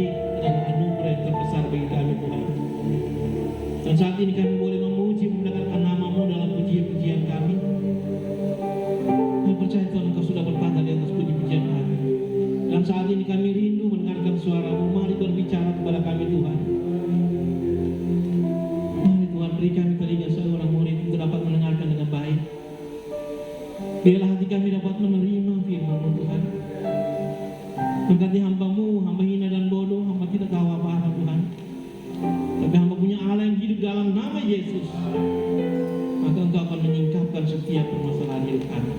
baik adalah anugerah yang terbesar bagi kami Tuhan. Dan saat ini kami boleh memuji mendengarkan nama-Mu dalam pujian-pujian kami. Kami percaya Tuhan Engkau sudah bertata di atas puji-pujian kami. Dan saat ini kami rindu mendengarkan suara-Mu. Mari berbicara kepada kami Tuhan. Mari Tuhan beri kami telinga seorang murid untuk dapat mendengarkan dengan baik. Biarlah hati kami dapat menerima firman-Mu Tuhan. Berkati hamba-Mu, hamba hina dan bodoh, hamba tidak tahu apa-apa Tuhan. Tapi hamba punya Allah yang hidup dalam nama Yesus. Maka Engkau akan menyingkapkan setiap permasalahan hidup kami.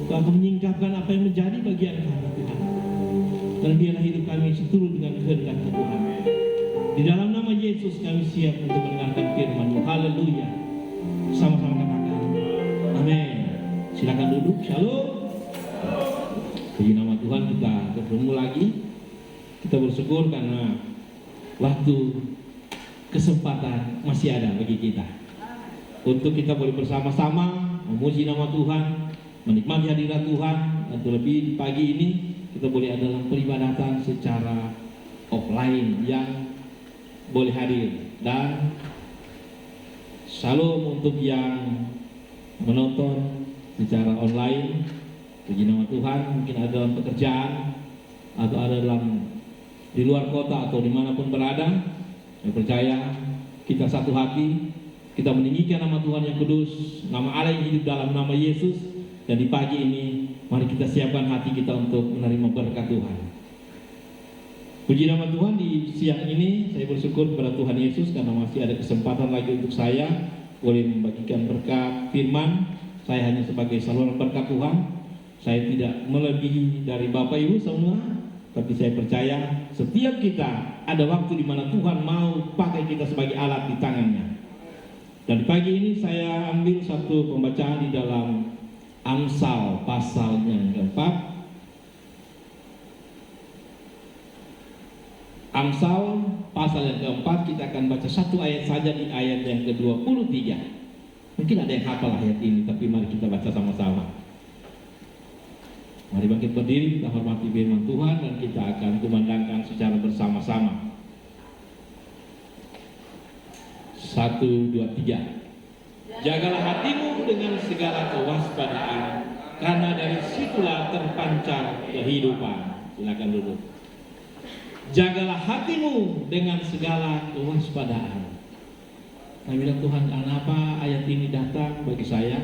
Engkau akan menyingkapkan apa yang menjadi bagian kami Tuhan. Dan biarlah hidup kami seturut dengan kehendak Tuhan. Di dalam nama Yesus kami siap untuk mendengarkan firman-Mu. Haleluya. Sama-sama katakan amin. Silakan duduk. Shalom. Puji nama Tuhan, kita bertemu lagi. Kita bersyukur karena waktu, kesempatan masih ada bagi kita untuk kita boleh bersama-sama memuji nama Tuhan, menikmati hadirat Tuhan. Dan terlebih di pagi ini kita boleh ada dalam peribadatan secara offline yang boleh hadir. Dan shalom untuk yang menonton secara online. Puji nama Tuhan, mungkin ada dalam pekerjaan atau ada di luar kota atau dimanapun berada. Saya percaya kita satu hati, kita meninggikan nama Tuhan yang kudus, nama Allah yang hidup dalam nama Yesus. Dan di pagi ini mari kita siapkan hati kita untuk menerima berkat Tuhan. Puji nama Tuhan, di siang ini saya bersyukur kepada Tuhan Yesus karena masih ada kesempatan lagi untuk saya boleh membagikan berkat firman. Saya hanya sebagai saluran berkat Tuhan. Saya tidak melebihi dari Bapak Ibu semua, tapi saya percaya setiap kita ada waktu di mana Tuhan mau pakai kita sebagai alat di tangannya. Dan pagi ini saya ambil satu pembacaan di dalam Amsal pasal yang keempat. Amsal pasal yang keempat, kita akan baca satu ayat saja di ayat yang ke-23. Mungkin ada yang hafal ayat ini, tapi mari kita baca sama-sama. Mari bangkit berdiri, kita hormati firman Tuhan dan kita akan kumandangkan secara bersama-sama. 1, 2, 3. Jagalah hatimu dengan segala kewaspadaan, karena dari situlah terpancar kehidupan. Silakan duduk. Jagalah hatimu dengan segala kewaspadaan. Saya bilang, Tuhan, kenapa ayat ini datang bagi saya?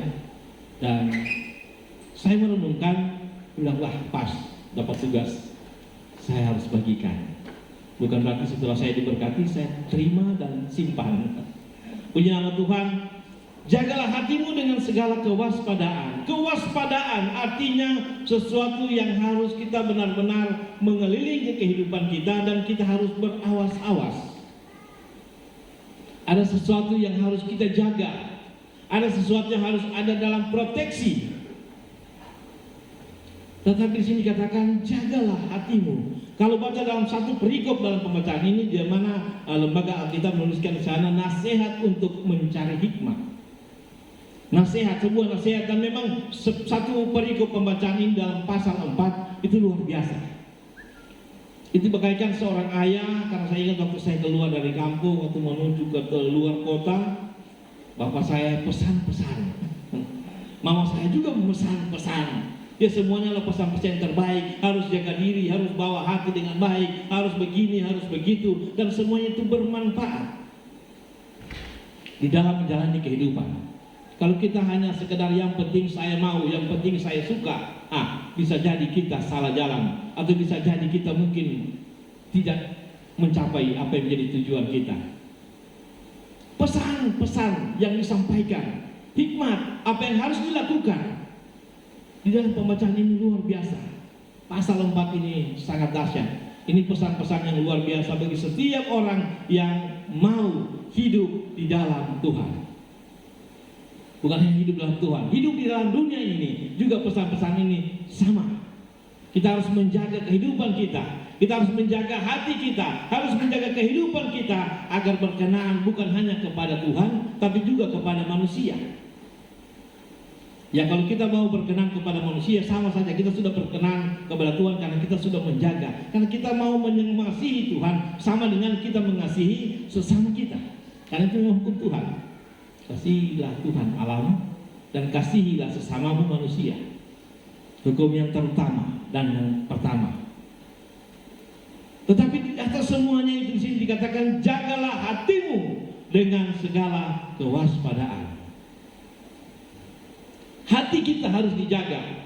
Dan saya merenungkan, bilang, wah pas, dapat tugas, saya harus bagikan. Bukan berarti setelah saya diberkati, saya terima dan simpan. Puji nama Tuhan. Jagalah hatimu dengan segala kewaspadaan. Kewaspadaan artinya sesuatu yang harus kita benar-benar mengelilingi kehidupan kita dan kita harus berawas-awas. Ada sesuatu yang harus kita jaga. Ada sesuatu yang harus ada dalam proteksi. Tetapi di sini dikatakan jagalah hatimu. Kalau baca dalam satu perikop dalam pembacaan ini, di mana lembaga Alkitab menuliskan di sana nasihat untuk mencari hikmah. Nasihat, sebuah nasihat, dan memang satu perikop pembacaan ini dalam pasal 4 itu luar biasa. Itu bagaikan seorang ayah, karena saya ingat waktu saya keluar dari kampung, waktu menuju ke luar kota, bapak saya pesan-pesan, mama saya juga memesan-pesan. Ya semuanya adalah pesan-pesan yang terbaik. Harus jaga diri, harus bawa hati dengan baik, harus begini, harus begitu. Dan semuanya itu bermanfaat di dalam menjalani kehidupan. Kalau kita hanya sekedar yang penting saya mau, yang penting saya suka, bisa jadi kita salah jalan. Atau bisa jadi kita mungkin tidak mencapai apa yang menjadi tujuan kita. Pesan-pesan yang disampaikan, hikmat, apa yang harus dilakukan. Di dalam pembacaan ini luar biasa. Pasal 4 ini sangat dahsyat. Ini pesan-pesan yang luar biasa bagi setiap orang yang mau hidup di dalam Tuhan. Bukan hanya hidup dalam Tuhan, hidup di dalam dunia ini juga pesan-pesan ini sama. Kita harus menjaga kehidupan kita. Kita harus menjaga hati kita, harus menjaga kehidupan kita agar berkenaan bukan hanya kepada Tuhan, tapi juga kepada manusia. Ya kalau kita mau berkenan kepada manusia, sama saja kita sudah berkenan kepada Tuhan karena kita sudah menjaga. Karena kita mau mengasihi Tuhan sama dengan kita mengasihi sesama kita. Karena itu memang hukum Tuhan. Kasihilah Tuhan Allahmu dan kasihilah sesamamu manusia. Hukum yang terutama dan yang pertama. Tetapi di atas semuanya itu di sini dikatakan jagalah hatimu dengan segala kewaspadaan. Hati kita harus dijaga.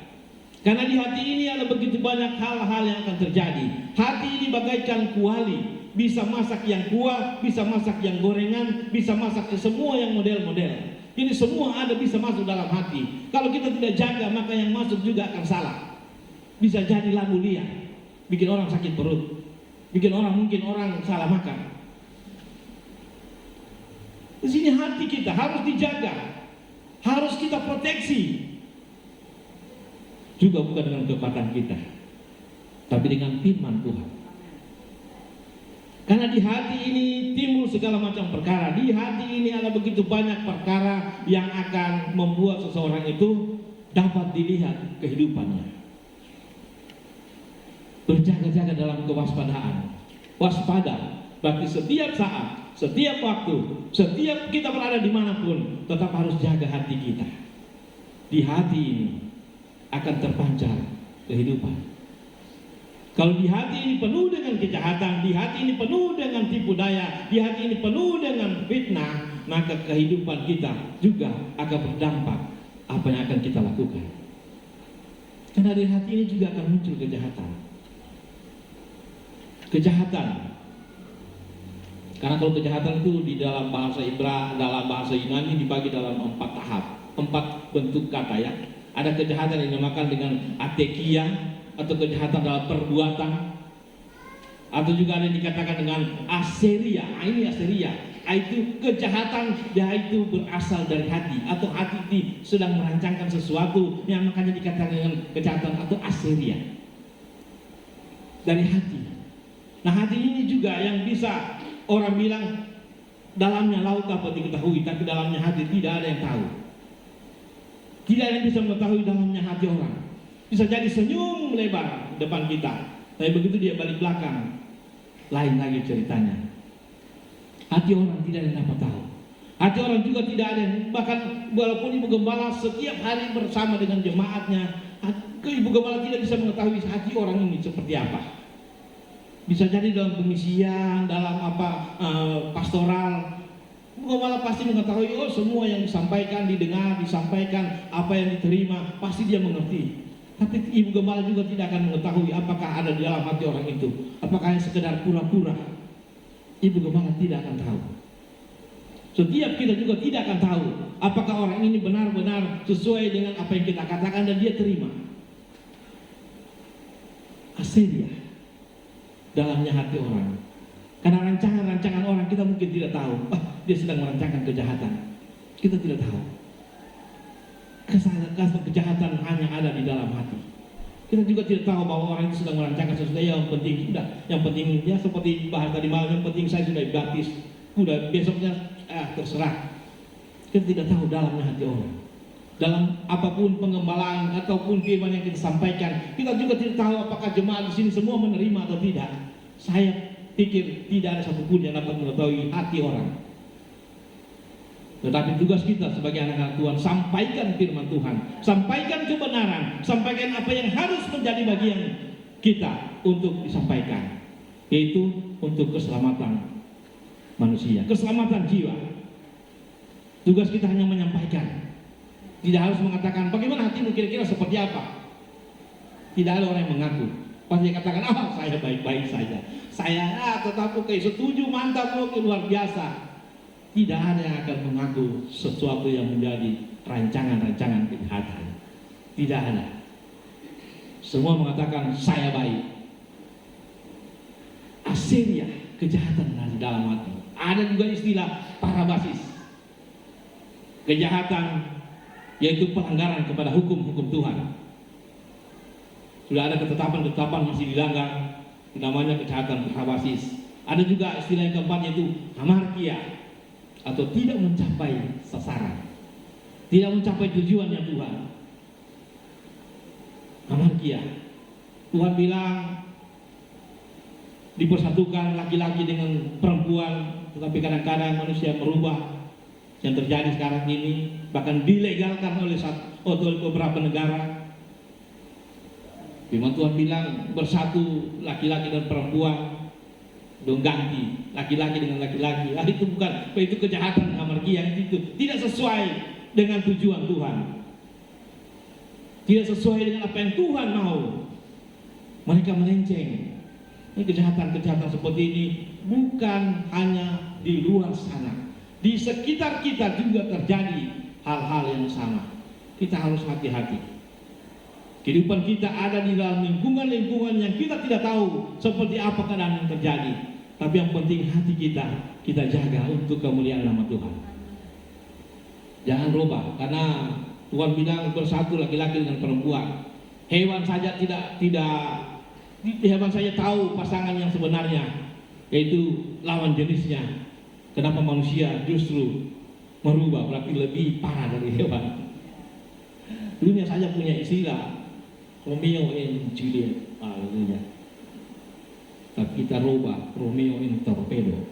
Karena di hati ini ada begitu banyak hal-hal yang akan terjadi. Hati ini bagaikan kuali, bisa masak yang kuah, bisa masak yang gorengan, bisa masak semua yang model-model. Ini semua ada bisa masuk dalam hati. Kalau kita tidak jaga, maka yang masuk juga akan salah. Bisa jadi labu liar, bikin orang sakit perut, bikin mungkin orang salah makan. Di sini hati kita harus dijaga, harus kita proteksi. Juga bukan dengan kekuatan kita, tapi dengan firman Tuhan. Karena di hati ini timbul segala macam perkara. Di hati ini ada begitu banyak perkara yang akan membuat seseorang itu dapat dilihat kehidupannya. Berjaga-jaga dalam kewaspadaan. Waspada berarti setiap saat, setiap waktu, setiap kita berada dimanapun, tetap harus jaga hati kita. Di hati ini akan terpancar kehidupan. Kalau di hati ini penuh dengan kejahatan, di hati ini penuh dengan tipu daya, di hati ini penuh dengan fitnah, maka kehidupan kita juga akan berdampak apa yang akan kita lakukan. Karena di hati ini juga akan muncul kejahatan. Kejahatan. Karena kalau kejahatan itu di dalam bahasa dalam bahasa Yunani dibagi dalam 4 tahap, 4 bentuk kata ya. Ada kejahatan yang dinamakan dengan atekia atau kejahatan dalam perbuatan, atau juga ada yang dikatakan dengan aseria. Ini aseria, itu kejahatan yaitu berasal dari hati, atau hati ini sedang merancangkan sesuatu yang makanya dikatakan dengan kejahatan atau aseria dari hati. Nah, hati ini juga yang bisa orang bilang dalamnya laut dapat diketahui, tapi dalamnya hati tidak ada yang tahu. Tidak ada yang bisa mengetahui dalamnya hati orang. Bisa jadi senyum lebar depan kita, tapi begitu dia balik belakang, lain lagi ceritanya. Hati orang tidak ada yang dapat tahu. Hati orang juga tidak ada yang, bahkan walaupun ibu gembala setiap hari bersama dengan jemaatnya, ibu gembala tidak bisa mengetahui hati orang ini seperti apa. Bisa jadi dalam pengisian, dalam pastoral, ibu gembala pasti mengetahui, oh semua yang disampaikan, didengar, disampaikan, apa yang diterima, pasti dia mengerti. Tapi ibu gembala juga tidak akan mengetahui apakah ada di dalam hati orang itu, apakah yang sekedar pura-pura. Ibu gembala tidak akan tahu. Setiap kita juga tidak akan tahu apakah orang ini benar-benar sesuai dengan apa yang kita katakan dan dia terima. Aseria dalamnya hati orang. Karena rancangan-rancangan orang kita mungkin tidak tahu, dia sedang merancangkan kejahatan. Kita tidak tahu. Kesalahan kejahatan hanya ada di dalam hati. Kita juga tidak tahu bahwa orang itu sedang merancangkan sesuatu yang penting. Sudah, yang penting ya seperti bahas tadi malam, yang penting saya sudah baptis. Udah besoknya terserah. Kita tidak tahu dalamnya hati orang. Dalam apapun pengembalaan ataupun firman yang kita sampaikan, kita juga tidak tahu apakah jemaat di sini semua menerima atau tidak. Saya pikir tidak ada satupun yang dapat mengetahui hati orang. Tetapi tugas kita sebagai anak-anak Tuhan, sampaikan firman Tuhan, sampaikan kebenaran, sampaikan apa yang harus menjadi bagian kita untuk disampaikan, yaitu untuk keselamatan manusia, keselamatan jiwa. Tugas kita hanya menyampaikan, tidak harus mengatakan bagaimana hatimu kira-kira seperti apa. Tidak ada orang yang mengaku, pasti katakan saya baik-baik saja, saya tetap oke, setuju, mantap, oke, luar biasa. Tidak ada yang akan mengaku sesuatu yang menjadi rancangan-rancangan kejahatan. Tidak ada. Semua mengatakan saya baik. Aseria, kejahatan dari dalam hati. Ada juga istilah parabasis, kejahatan yaitu pelanggaran kepada hukum-hukum Tuhan. Sudah ada ketetapan-ketetapan masih dilanggar, namanya kejahatan parabasis. Ada juga istilah yang keempat yaitu hamartia, atau tidak mencapai sasaran, tidak mencapai tujuan yang Tuhan. Amarkia. Tuhan bilang dipersatukan laki-laki dengan perempuan, tetapi kadang-kadang manusia merubah. Yang terjadi sekarang ini bahkan dilegalkan oleh beberapa negara. Firman Tuhan bilang bersatu laki-laki dan perempuan, dong ganti laki-laki dengan laki-laki. Itu kejahatan amarkia, itu tidak sesuai dengan tujuan Tuhan, tidak sesuai dengan apa yang Tuhan mau. Mereka melenceng. Ini kejahatan-kejahatan seperti ini bukan hanya di luar sana, di sekitar kita juga terjadi hal-hal yang sama. Kita harus hati-hati. Kehidupan kita ada di dalam lingkungan-lingkungan yang kita tidak tahu seperti apa keadaan yang terjadi. Tapi yang penting hati kita jaga untuk kemuliaan nama Tuhan. Jangan rubah, karena Tuhan bilang bersatu laki-laki dengan perempuan. Hewan saja hewan saja tahu pasangan yang sebenarnya, yaitu lawan jenisnya. Kenapa manusia justru merubah, berarti lebih parah dari hewan. Dunia saja punya istilah Romeo and Juliet, tapi kita rubah Romeo and Torpedo.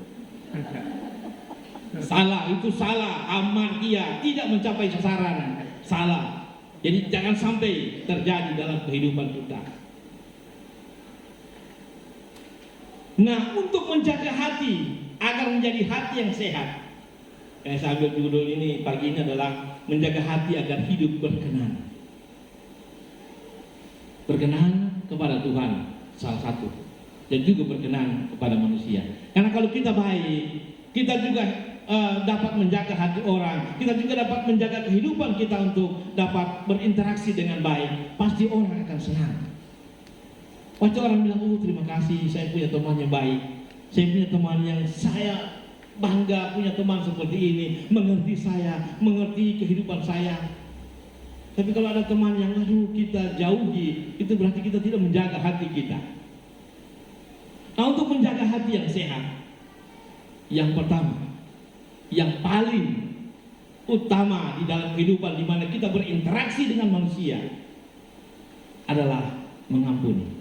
Salah, itu salah. Amarkia tidak mencapai sasaran, salah. Jadi jangan sampai terjadi dalam kehidupan kita. Nah, untuk menjaga hati agar menjadi hati yang sehat, yang saya ambil judul ini pagi ini adalah menjaga hati agar hidup berkenan. Berkenan kepada Tuhan salah satu, dan juga berkenan kepada manusia. Karena kalau kita baik, kita juga dapat menjaga hati orang, kita juga dapat menjaga kehidupan kita untuk dapat berinteraksi dengan baik. Pasti orang akan senang. Pasti orang bilang, oh terima kasih, saya punya teman yang baik, saya punya teman yang saya bangga punya teman seperti ini, mengerti saya, mengerti kehidupan saya. Tapi kalau ada teman yang kita jauhi, itu berarti kita tidak menjaga hati kita. Nah, untuk menjaga hati yang sehat, yang pertama, yang paling utama di dalam kehidupan di mana kita berinteraksi dengan manusia adalah mengampuni.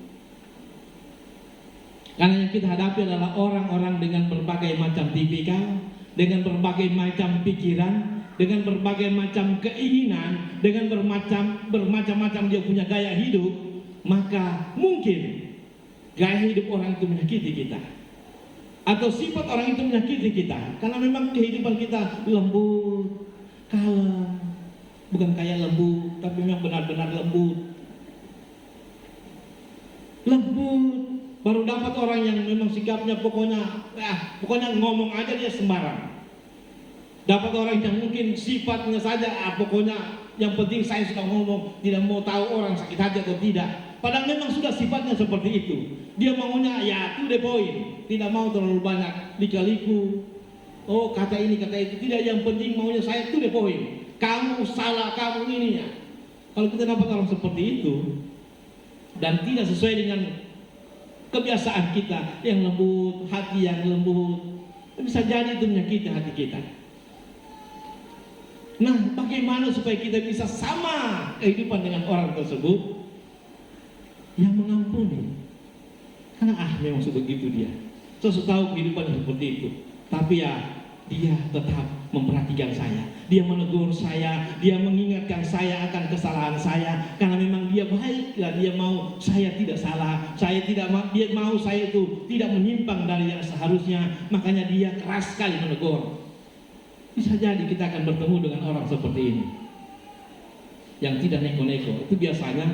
Karena yang kita hadapi adalah orang-orang dengan berbagai macam tipikal, dengan berbagai macam pikiran, dengan berbagai macam keinginan, dengan bermacam-macam dia punya gaya hidup. Maka mungkin gaya hidup orang itu menyakiti kita, atau sifat orang itu menyakiti kita, karena memang kehidupan kita lembut, kalem, bukan kayak lembut, tapi memang benar-benar lembut. Baru dapat orang yang memang sikapnya pokoknya ngomong aja dia sembarang. Dapat orang yang mungkin sifatnya saja pokoknya yang penting saya sudah ngomong, tidak mau tahu orang sakit hati atau tidak. Padahal memang sudah sifatnya seperti itu. Dia maunya ya to the point, tidak mau terlalu banyak lika-liku. Oh kata ini kata itu, tidak, yang penting maunya saya to the point. Kamu salah, kamu ini ya. Kalau kita dapat orang seperti itu dan tidak sesuai dengan kebiasaan kita yang lembut, hati yang lembut, bisa jadi itu menyakiti hati kita. Nah, bagaimana supaya kita bisa sama kehidupan dengan orang tersebut? Yang mengampuni. Karena memang sebegitu dia. Tahu kehidupan seperti itu. Tapi ya, dia tetap memperhatikan saya. Dia menegur saya, dia mengingatkan saya akan kesalahan saya. Karena memang dia baik, dia mau saya tidak salah. Dia mau saya itu tidak menyimpang dari yang seharusnya. Makanya dia keras sekali menegur. Bisa jadi kita akan bertemu dengan orang seperti ini, yang tidak neko-neko. Itu biasanya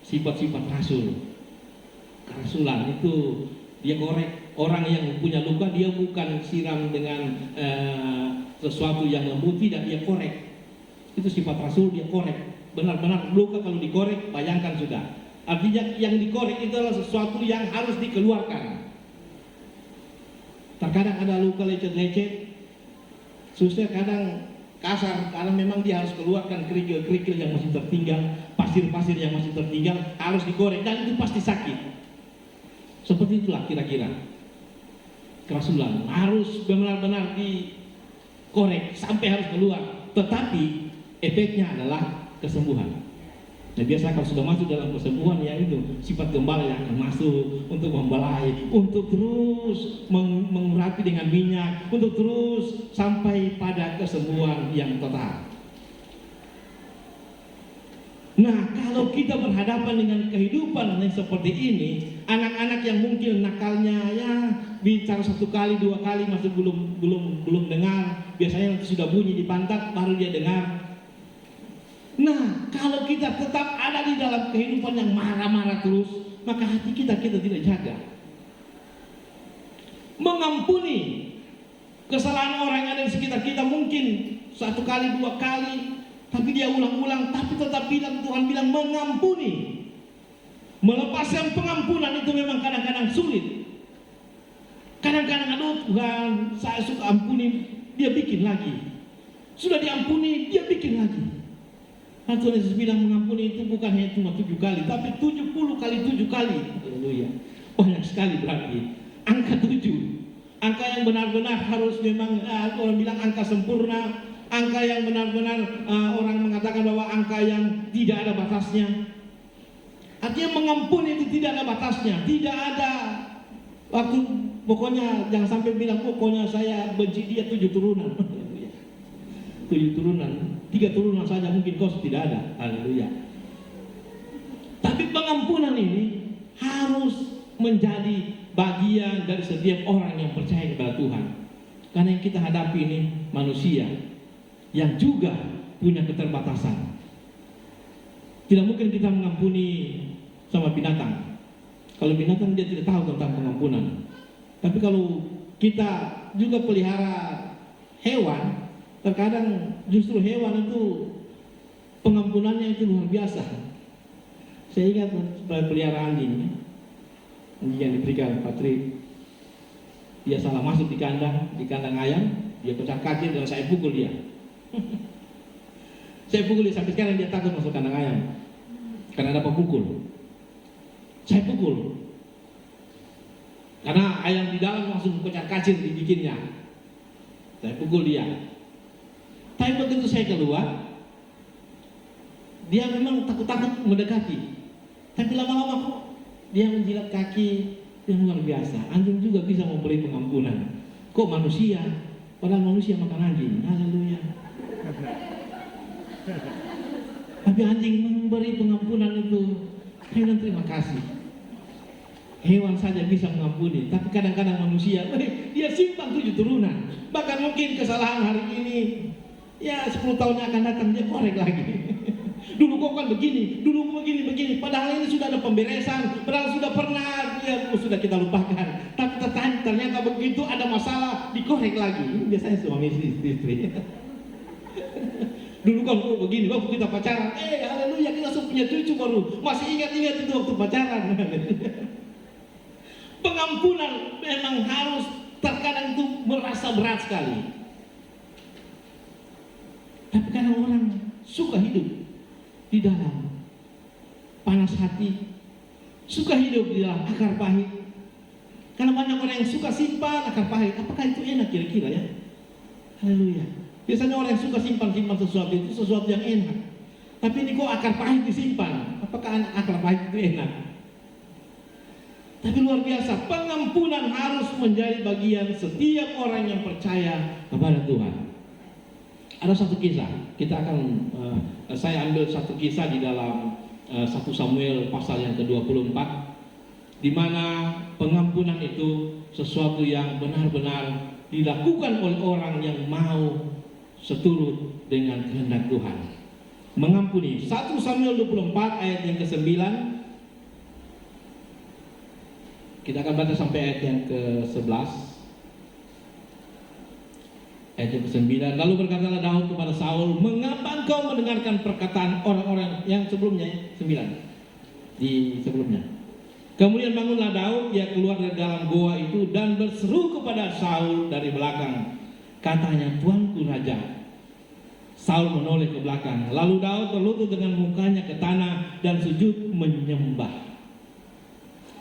sifat-sifat rasul. Kerasulan itu dia korek. Orang yang punya luka dia bukan siram dengan sesuatu yang lembut, tidak, dia korek. Itu sifat rasul, dia korek. Benar-benar luka kalau dikorek, bayangkan sudah. Artinya yang dikorek itu adalah sesuatu yang harus dikeluarkan. Terkadang ada luka lecet-lecet, susah, kadang kasar, karena memang dia harus keluarkan kerikil-kerikil yang masih tertinggal, pasir-pasir yang masih tertinggal, harus dikorek, dan itu pasti sakit. Seperti itulah kira-kira kerasulan, harus benar-benar dikorek sampai harus keluar, tetapi efeknya adalah kesembuhan. Nah, biasa kalau sudah masuk dalam kesembuhan, ya itu sifat gembala yang akan masuk untuk membelai, untuk terus mengurapi dengan minyak, untuk terus sampai pada kesembuhan yang total. Nah, kalau kita berhadapan dengan kehidupan yang seperti ini, anak-anak yang mungkin nakalnya ya bicara 1 kali 2 kali masih belum dengar, biasanya nanti sudah bunyi di pantat baru dia dengar. Nah, kalau kita tetap ada di dalam kehidupan yang marah-marah terus, maka hati kita tidak jaga. Mengampuni kesalahan orang yang ada di sekitar kita mungkin 1 kali 2 kali, tapi dia ulang-ulang, tapi tetap bilang, Tuhan bilang mengampuni. Melepaskan pengampunan itu memang kadang-kadang sulit. Kadang-kadang, aduh Tuhan, saya suka ampuni, dia bikin lagi. Sudah diampuni, dia bikin lagi. Nah, Tuhan Yesus bilang mengampuni itu bukan hanya cuma 7 kali, tapi 70 kali 7 kali. Haleluya. Banyak sekali berarti. Angka 7. Angka yang benar-benar harus memang, orang bilang angka sempurna. Angka yang benar-benar orang mengatakan bahwa angka yang tidak ada batasnya. Artinya mengampuni itu tidak ada batasnya. Tidak ada waktu, pokoknya jangan sampai bilang pokoknya saya benci dia 7 turunan. 7 turunan, 3 turunan saja mungkin kau tidak ada. Haleluya. Tapi pengampunan ini harus menjadi bagian dari setiap orang yang percaya kepada Tuhan. Karena yang kita hadapi ini manusia yang juga punya keterbatasan. Tidak mungkin kita mengampuni sama binatang. Kalau binatang dia tidak tahu tentang pengampunan. Tapi kalau kita juga pelihara hewan, terkadang justru hewan itu pengampunannya itu luar biasa. Saya ingat pelihara anjing yang diberikan Patri. Dia salah masuk di kandang ayam, dia pecah kaki dan saya pukul dia. Saya pukul dia sampai sekarang dia takut masuk kandang ayam karena ada pemukul. Saya pukul karena ayam di dalam langsung pecah kacir dibikinnya. Saya pukul dia. Tapi begitu saya keluar, dia memang takut-takut mendekati. Tapi lama-lama kok dia menjilat kaki yang luar biasa. Anjing juga bisa memberi pengampunan. Kok manusia? Padahal manusia makan anjing. Haleluya. Tapi anjing memberi pengampunan itu. Hewan terima kasih. Hewan saja bisa mengampuni. Tapi kadang-kadang manusia, dia simpan 7 turunan. Bahkan mungkin kesalahan hari ini, ya 10 tahun yang akan datang dia korek lagi. Dulu kok kan begini, dulu begini. Padahal ini sudah ada pemberesan, padahal sudah pernah, ya sudah kita lupakan. Tapi ternyata begitu ada masalah, dikorek lagi. Ini biasanya suami istri. Dulu kan kok begini, waktu kita pacaran, haleluya kita langsung punya cucu baru. Masih ingat-ingat itu waktu pacaran. Pengampunan memang harus, terkadang itu merasa berat sekali. Tapi karena orang suka hidup di dalam panas hati, suka hidup di dalam akar pahit. Karena banyak orang yang suka simpan akar pahit. Apakah itu enak kira-kira ya? Haleluya. Biasanya orang yang suka simpan sesuatu itu sesuatu yang enak. Tapi ini kok akar pahit disimpan? Apakah akar pahit itu enak? Tapi luar biasa, pengampunan harus menjadi bagian setiap orang yang percaya kepada Tuhan. Ada satu kisah, saya ambil satu kisah di dalam 1 Samuel pasal yang ke-24, di mana pengampunan itu sesuatu yang benar-benar dilakukan oleh orang yang mau seturut dengan kehendak Tuhan. Mengampuni. 1 Samuel 24 ayat yang ke-9. Kita akan baca sampai ayat yang ke-11. Ayat yang ke-9. Lalu berkatalah Daud kepada Saul, "Mengapa engkau mendengarkan perkataan orang-orang," yang sebelumnya 9 di sebelumnya. Kemudian bangunlah Daud, dia keluar dari dalam goa itu dan berseru kepada Saul dari belakang. Katanya, "Tuanku raja." Saul menoleh ke belakang. Lalu Daud berlutut dengan mukanya ke tanah dan sujud menyembah.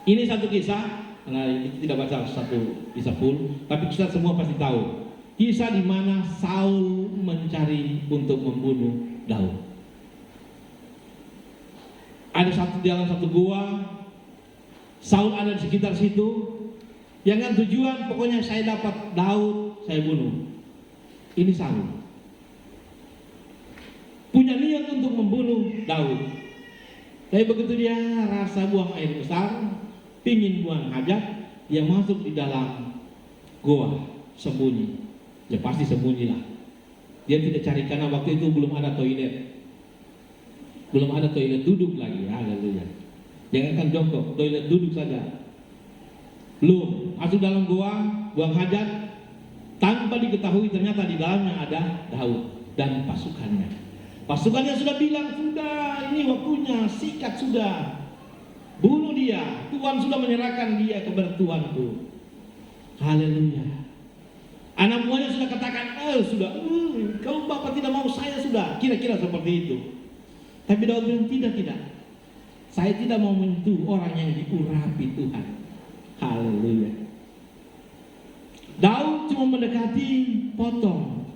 Ini satu kisah, nah kita tidak baca satu kisah full, tapi kita semua pasti tahu. Kisah di mana Saul mencari untuk membunuh Daud. Ada dalam satu gua, Saul ada di sekitar situ. Yang tujuan pokoknya saya dapat Daud, saya bunuh. Ini Saul punya niat untuk membunuh Daud. Tapi begitu dia rasa buang air besar, pingin buang hajat, dia masuk di dalam gua sembunyi. Ya pasti sembunyilah. Dia tidak cari karena waktu itu belum ada toilet. Belum ada toilet duduk lagi. Haleluya. Jangankan jongkok, toilet duduk saja. Belum. Masuk dalam gua, buang hajat, tanpa diketahui ternyata di dalamnya ada Daud dan pasukannya. Pasukannya sudah bilang, sudah ini waktunya, sikat sudah, bunuh dia. Tuhan sudah menyerahkan dia kepada Tuanku. Haleluya. Anak buahnya sudah katakan, sudah, kalau Bapak tidak mau saya sudah, kira-kira seperti itu. Tapi Daud bilang tidak. Saya tidak mau menyentuh orang yang diurapi Tuhan. Haleluya. Daud cuma mendekati, potong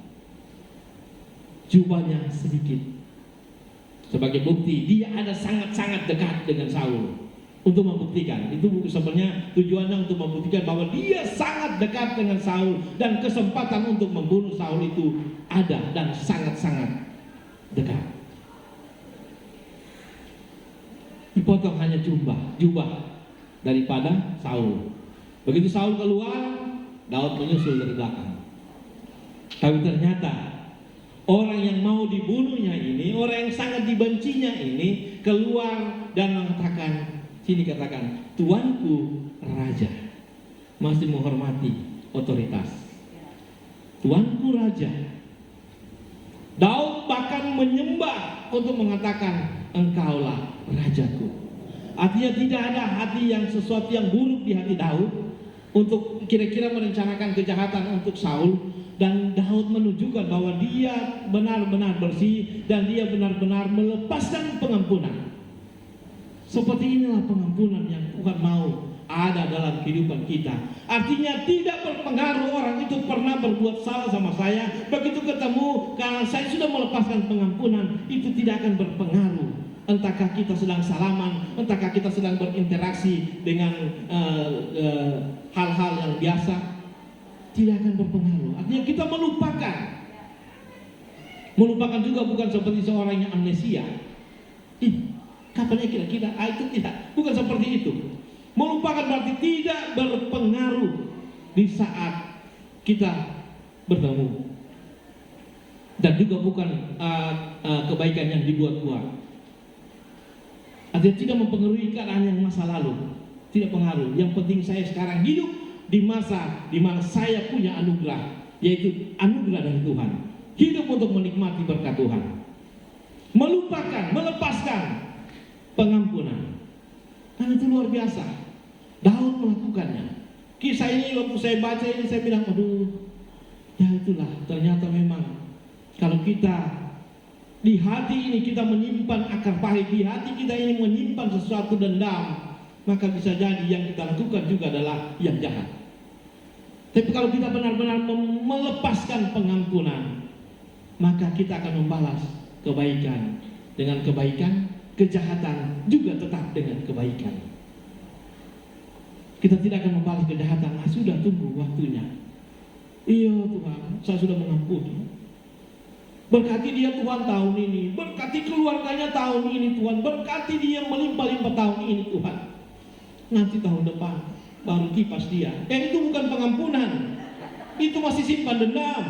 jubahnya sedikit. Sebagai bukti dia ada sangat-sangat dekat dengan Saul. Untuk membuktikan, itu sebenarnya tujuannya untuk membuktikan bahwa dia sangat dekat dengan Saul. Dan kesempatan untuk membunuh Saul itu ada dan sangat-sangat dekat. Dipotong hanya jubah daripada Saul. Begitu Saul keluar, Daud menyusul dari belakang. Tapi ternyata orang yang mau dibunuhnya ini, orang yang sangat dibencinya ini, keluar dan mengatakan, sini katakan, Tuanku Raja. Masih menghormati otoritas. Tuanku Raja. Daud bahkan menyembah untuk mengatakan, Engkaulah Rajaku. Artinya tidak ada hati yang sesuatu yang buruk di hati Daud untuk kira-kira merencanakan kejahatan untuk Saul. Dan Daud menunjukkan bahwa dia benar-benar bersih dan dia benar-benar melepaskan pengampunan. Seperti inilah pengampunan yang Tuhan mau ada dalam kehidupan kita. Artinya tidak berpengaruh orang itu pernah berbuat salah sama saya. Begitu ketemu, karena saya sudah melepaskan pengampunan, itu tidak akan berpengaruh. Entahkah kita sedang salaman, entahkah kita sedang berinteraksi dengan hal-hal yang biasa, tidak akan berpengaruh. Artinya kita melupakan. Melupakan juga bukan seperti seorang yang amnesia. Kapannya kira-kira? Itu tidak. Bukan seperti itu. Melupakan berarti tidak berpengaruh di saat kita bertemu. Dan juga bukan kebaikan yang dibuat-buat. Artinya tidak mempengaruhi keadaan yang masa lalu. Tidak pengaruh. Yang penting saya sekarang hidup di masa di mana saya punya anugerah, yaitu anugerah dari Tuhan. Hidup untuk menikmati berkat Tuhan. Melupakan, melepaskan pengampunan. Karena itu luar biasa. Daud melakukannya. Kisah ini waktu saya baca ini saya bilang, aduh, ya itulah ternyata memang kalau kita di hati ini kita menyimpan akar pahit, di hati kita ini menyimpan sesuatu dendam, maka bisa jadi yang kita lakukan juga adalah yang jahat. Tapi kalau kita benar-benar melepaskan pengampunan, maka kita akan membalas kebaikan dengan kebaikan, kejahatan juga tetap dengan kebaikan. Kita tidak akan membalas kejahatan. Sudah tunggu waktunya. Iya Tuhan, saya sudah mengampuni. Berkati dia Tuhan tahun ini, berkati keluarganya tahun ini Tuhan, berkati dia melimpah-limpah tahun ini Tuhan. Nanti tahun depan baru kipas dia. Itu bukan pengampunan, itu masih simpan dendam,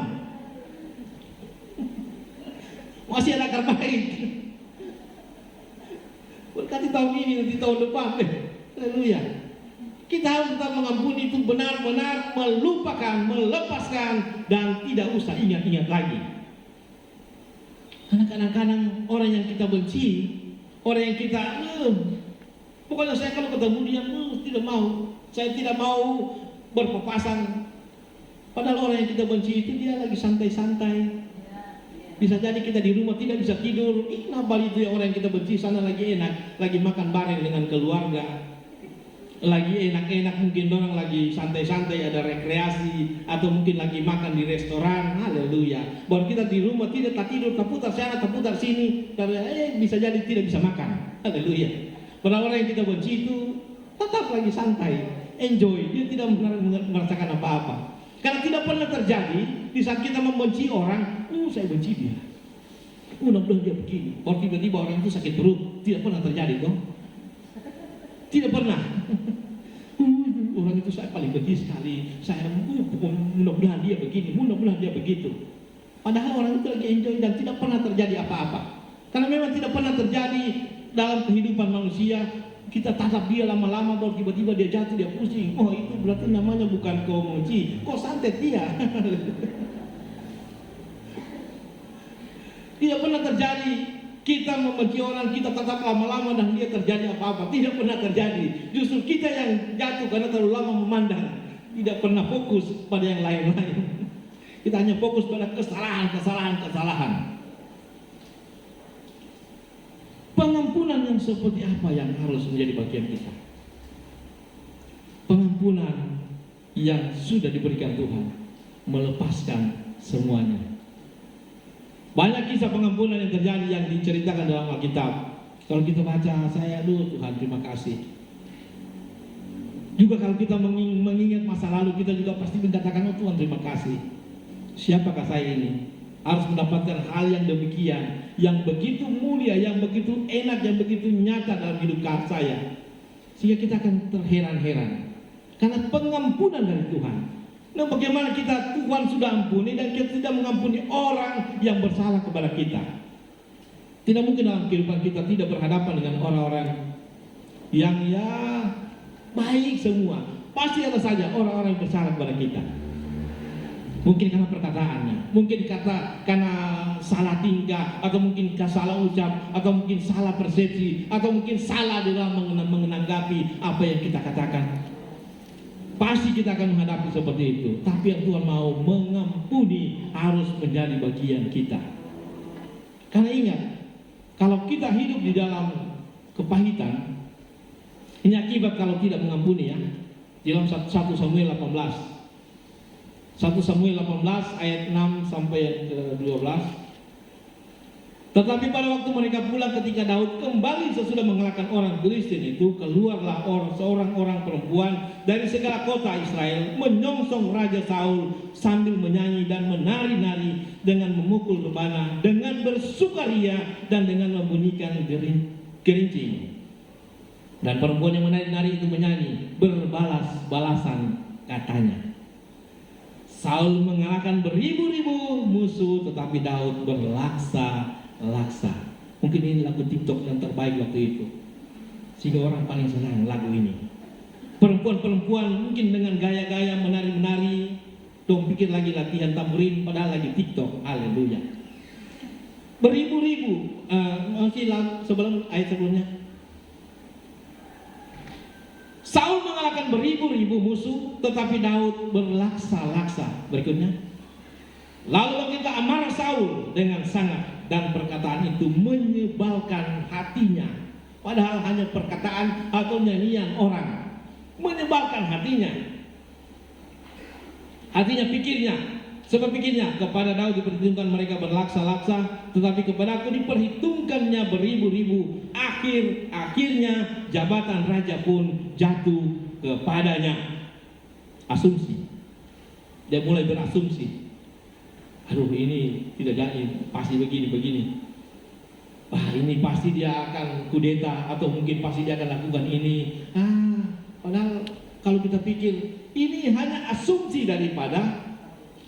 masih ada akar baik. Berkati tahun ini, nanti tahun depan. Haleluya. Kita harus tetap mengampuni, itu benar-benar melupakan, melepaskan, dan tidak usah ingat-ingat lagi. Karena kadang-kadang orang yang kita benci, orang yang kita pokoknya saya kalau ketemu dia tidak mau, saya tidak mau berpapasan. Padahal orang yang kita benci itu dia lagi santai-santai. Bisa jadi kita di rumah tidak bisa tidur. Kenapa itu ya orang yang kita benci sana lagi enak, lagi makan bareng dengan keluarga. lagi enak-enak, mungkin orang lagi santai-santai, ada rekreasi, atau mungkin lagi makan di restoran, haleluya. Bahwa kita di rumah tidak tak tidur, tak putar sana, tak putar sini, karena bisa jadi tidak bisa makan, haleluya. Orang-orang yang kita benci itu tetap lagi santai, enjoy, dia tidak merasakan apa-apa. Karena tidak pernah terjadi di saat kita membenci orang, saya benci dia, mudah-mudahan dia begini, kalau tiba-tiba orang itu sakit perut, tidak pernah terjadi toh. Tidak pernah. Orang itu saya paling benci sekali. Saya mudah-mudahan dia begini, mudah-mudahan dia begitu. Padahal orang itu lagi enjoy dan tidak pernah terjadi apa-apa. Karena memang tidak pernah terjadi dalam kehidupan manusia. Kita tatap dia lama-lama, baru tiba-tiba dia jatuh, dia pusing. Oh, itu berarti namanya bukan kau benci, kau santet dia. Tidak pernah terjadi. Kita membenci orang, kita tetap lama-lama dan dia terjadi apa-apa. Tidak pernah terjadi. Justru kita yang jatuh karena terlalu lama memandang. Tidak pernah fokus pada yang lain-lain. Kita hanya fokus pada kesalahan. Pengampunan yang seperti apa yang harus menjadi bagian kita? Pengampunan yang sudah diberikan Tuhan, melepaskan semuanya. Banyak kisah pengampunan yang terjadi yang diceritakan dalam Alkitab. Kalau kita baca, Tuhan terima kasih. Juga kalau kita mengingat masa lalu, kita juga pasti mengatakan, Tuhan terima kasih. Siapakah saya ini? Harus mendapatkan hal yang demikian, yang begitu mulia, yang begitu enak, yang begitu nyata dalam hidup saya. Sehingga kita akan terheran-heran. Karena pengampunan dari Tuhan. Nah, bagaimana Tuhan sudah ampuni dan kita tidak mengampuni orang yang bersalah kepada kita. Tidak mungkin dalam kehidupan kita tidak berhadapan dengan orang-orang yang baik semua. Pasti ada saja orang-orang yang bersalah kepada kita. Mungkin karena perkataannya, mungkin karena salah tingkah, atau mungkin salah ucap, atau mungkin salah persepsi, atau mungkin salah dalam menanggapi apa yang kita katakan. Pasti kita akan menghadapi seperti itu. Tapi yang Tuhan mau mengampuni harus menjadi bagian kita. Karena ingat, kalau kita hidup di dalam kepahitan, ini akibat kalau tidak mengampuni ya. Di dalam 1 Samuel 18. 1 Samuel 18 ayat 6 sampai 12. Tetapi pada waktu mereka pulang ketika Daud kembali sesudah mengalahkan orang Filistin itu, keluarlah seorang orang perempuan dari segala kota Israel menyongsong Raja Saul sambil menyanyi dan menari-nari dengan memukul rebana, dengan bersukaria dan dengan membunyikan gerincing. Dan perempuan yang menari-nari itu menyanyi, berbalas-balasan katanya. Saul mengalahkan beribu-ribu musuh, tetapi Daud berlaksa. Mungkin ini lagu TikTok yang terbaik waktu itu, sehingga orang paling senang lagu ini. Perempuan-perempuan mungkin dengan gaya-gaya menari-menari, dong pikir lagi latihan tamborin, padahal lagi TikTok. Haleluya. Beribu-ribu. Masih sebelum ayat sebelumnya. Saul mengalahkan beribu-ribu musuh, tetapi Daud berlaksa-laksa. Berikutnya. Lalu begitu amarah Saul dengan sangat, dan perkataan itu menyebalkan hatinya. Padahal hanya perkataan atau nyanyian orang, menyebalkan hatinya. Pikirnya, sebab pikirnya, kepada Daud diperhitungkan mereka berlaksa-laksa, tetapi kepada aku diperhitungkannya beribu-ribu. Akhirnya jabatan raja pun jatuh kepadanya. Asumsi. Dia mulai berasumsi. Aduh, ini tidak jadi, pasti begini. Wah, ini pasti dia akan kudeta, atau mungkin pasti dia akan lakukan ini. Padahal kalau kita pikir, ini hanya asumsi daripada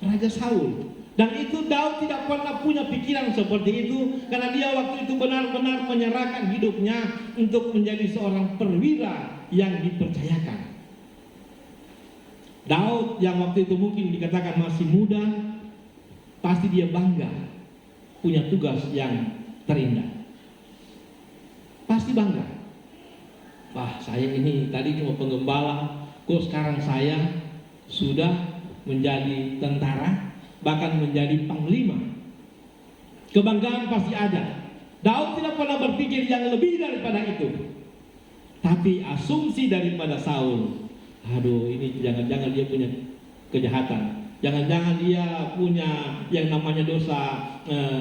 Raja Saul. Dan itu Daud tidak pernah punya pikiran seperti itu, karena dia waktu itu benar-benar menyerahkan hidupnya untuk menjadi seorang perwira yang dipercayakan. Daud yang waktu itu mungkin dikatakan masih muda, pasti dia bangga punya tugas yang terindah. Pasti bangga. Wah, saya ini tadi cuma penggembala, kok sekarang saya sudah menjadi tentara, bahkan menjadi panglima. Kebanggaan pasti ada. Daud tidak pernah berpikir yang lebih daripada itu. Tapi asumsi daripada Saul, aduh ini jangan-jangan dia punya kejahatan, jangan-jangan dia punya yang namanya dosa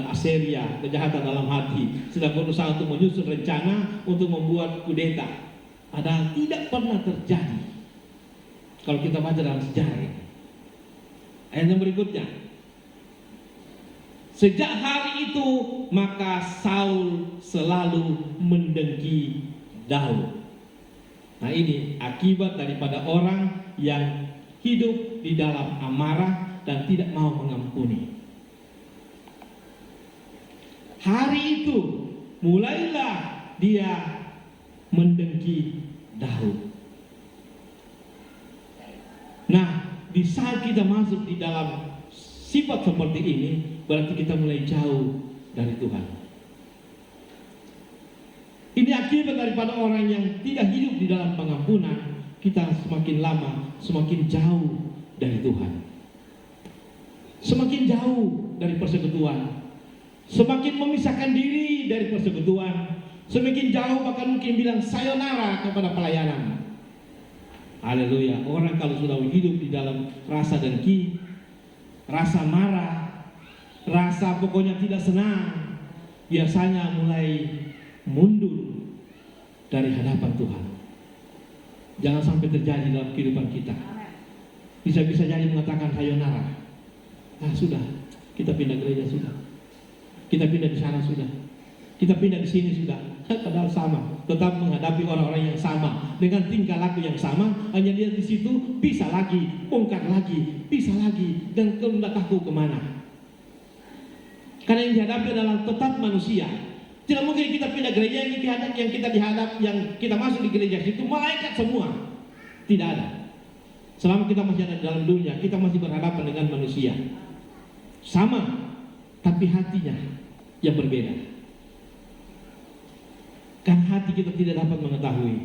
Aseria, kejahatan dalam hati, sedang berusaha untuk menyusun rencana untuk membuat kudeta. Padahal tidak pernah terjadi. Kalau kita baca dalam sejarah ini. Ayat yang berikutnya. Sejak hari itu maka Saul selalu mendengki Daud. Nah ini akibat daripada orang yang hidup di dalam amarah dan tidak mau mengampuni. Hari itu mulailah dia mendengki Daud. Nah, di saat kita masuk di dalam sifat seperti ini, berarti kita mulai jauh dari Tuhan. Ini akibat daripada orang yang tidak hidup di dalam pengampunan. Kita semakin lama semakin jauh dari Tuhan, semakin jauh dari persekutuan, semakin memisahkan diri dari persekutuan, semakin jauh bahkan mungkin bilang sayonara kepada pelayanan. Haleluya. Orang kalau sudah hidup di dalam rasa dengki, rasa marah, rasa pokoknya tidak senang, biasanya mulai mundur dari hadapan Tuhan. Jangan sampai terjadi dalam kehidupan kita. Bisa-bisa jadi mengatakan sayonara. Nah sudah, kita pindah gereja sudah, kita pindah di sana sudah, kita pindah di sini sudah. Padahal sama, tetap menghadapi orang-orang yang sama dengan tingkah laku yang sama. Hanya dia di situ pisah lagi, bongkar lagi, pisah lagi, dan tidak tahu kemana. Karena yang dihadapi adalah tetap manusia. Tidak mungkin kita pindah gereja yang kita masuk di gereja itu malaikat semua. Tidak ada. Selama kita masih ada dalam dunia, kita masih berhadapan dengan manusia. Sama, tapi hatinya yang berbeda. Kan hati kita tidak dapat mengetahui.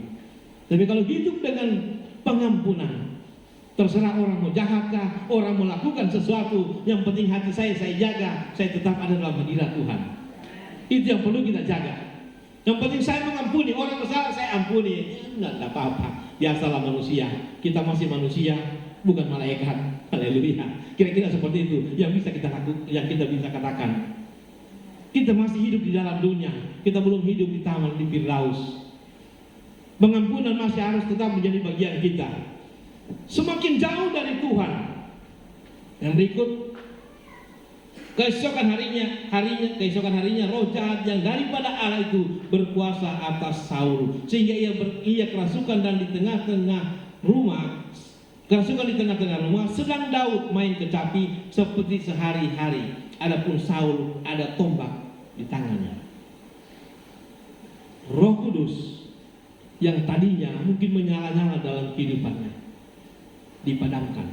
Tapi kalau hidup dengan pengampunan, terserah orang mau jahatkah, orang mau lakukan sesuatu, yang penting hati saya jaga, saya tetap ada dalam hadirat Tuhan. Itu yang perlu kita jaga. Yang penting saya mengampuni, orang bersalah saya ampuni. Enggak apa-apa, biasalah manusia. Kita masih manusia, bukan malaikat. Haleluya. Kira-kira seperti itu yang bisa kita lakukan, yang kita bisa katakan. Kita masih hidup di dalam dunia, kita belum hidup di taman di Firdaus. Pengampunan masih harus tetap menjadi bagian kita. Semakin jauh dari Tuhan. Yang berikut, keesokan harinya roh jahat yang daripada Allah itu berkuasa atas Saul, sehingga ia kerasukan dan di tengah-tengah rumah sedang Daud main kecapi seperti sehari-hari. Adapun Saul ada tombak di tangannya. Roh Kudus yang tadinya mungkin menyala-nyala dalam kehidupannya dipadamkan.